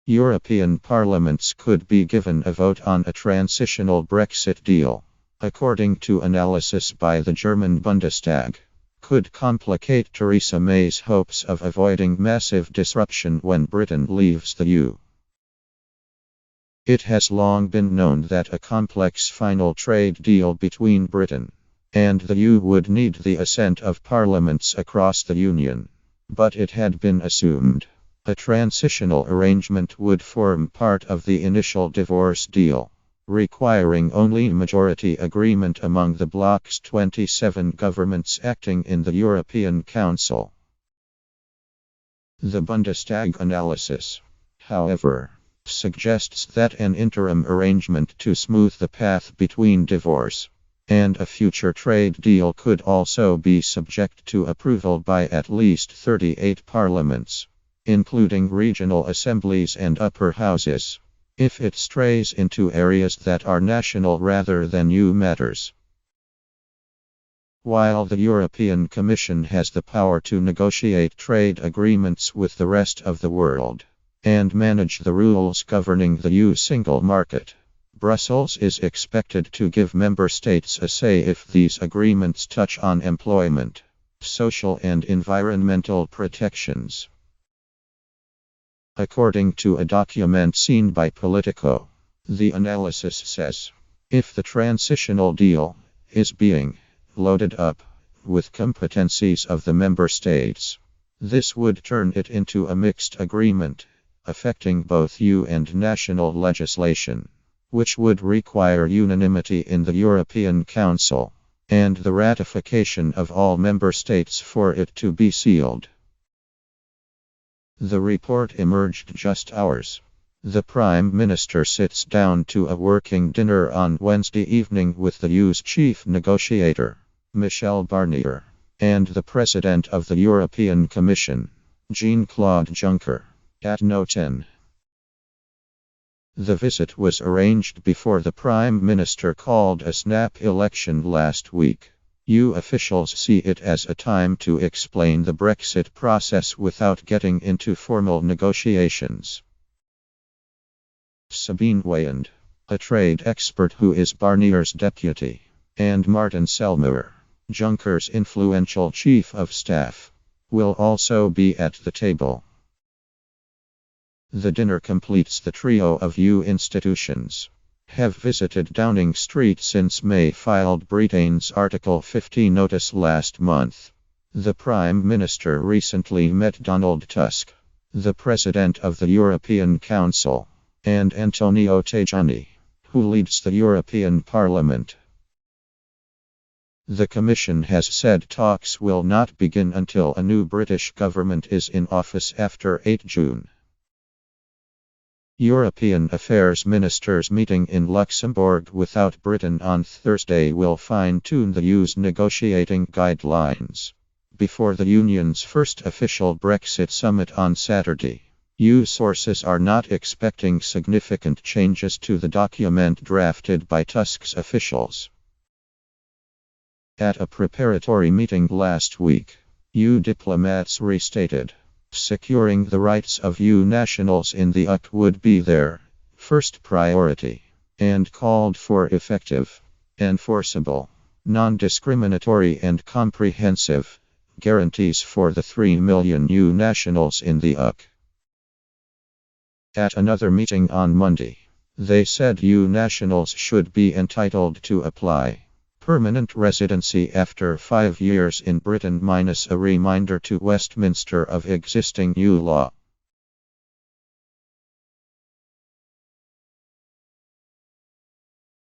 European parliaments could be given a vote on a transitional Brexit deal, according to analysis by the German Bundestag, could complicate Theresa May's hopes of avoiding massive disruption when Britain leaves the EU. It has long been known that a complex final trade deal between Britain and the EU would need the assent of parliaments across the Union, but it had been assumed a transitional arrangement would form part of the initial divorce deal, requiring only majority agreement among the bloc's 27 governments acting in the European Council. The Bundestag analysis, however, suggests that an interim arrangement to smooth the path between divorce and a future trade deal could also be subject to approval by at least 38 parliaments, including regional assemblies and upper houses, if it strays into areas that are national rather than EU matters. While the European Commission has the power to negotiate trade agreements with the rest of the world and manage the rules governing the EU single market, Brussels is expected to give member states a say if these agreements touch on employment, social and environmental protections. According to a document seen by Politico, the analysis says, if the transitional deal is being loaded up with competencies of the member states, this would turn it into a mixed agreement, affecting both EU and national legislation, which would require unanimity in the European Council and the ratification of all member states for it to be sealed. The report emerged just hours. The Prime Minister sits down to a working dinner on Wednesday evening with the EU's chief negotiator, Michel Barnier, and the President of the European Commission, Jean-Claude Juncker, at No 10. The visit was arranged before the Prime Minister called a snap election last week. EU officials see it as a time to explain the Brexit process without getting into formal negotiations. Sabine Weyand, a trade expert who is Barnier's deputy, and Martin Selmayr, Juncker's influential chief of staff, will also be at the table. The dinner completes the trio of EU institutions have visited Downing Street since May filed Britain's Article 50 notice last month. The Prime Minister recently met Donald Tusk, the President of the European Council, and Antonio Tajani, who leads the European Parliament. The Commission has said talks will not begin until a new British government is in office after 8 June. European Affairs Ministers meeting in Luxembourg without Britain on Thursday will fine-tune the EU's negotiating guidelines before the Union's first official Brexit summit on Saturday. EU sources are not expecting significant changes to the document drafted by Tusk's officials. At a preparatory meeting last week, EU diplomats restated securing the rights of EU nationals in the UK would be their first priority, and called for effective, enforceable, non-discriminatory and comprehensive guarantees for the 3 million EU nationals in the UK. At another meeting on Monday, they said EU nationals should be entitled to apply permanent residency after 5 years in Britain minus a reminder to Westminster of existing EU law.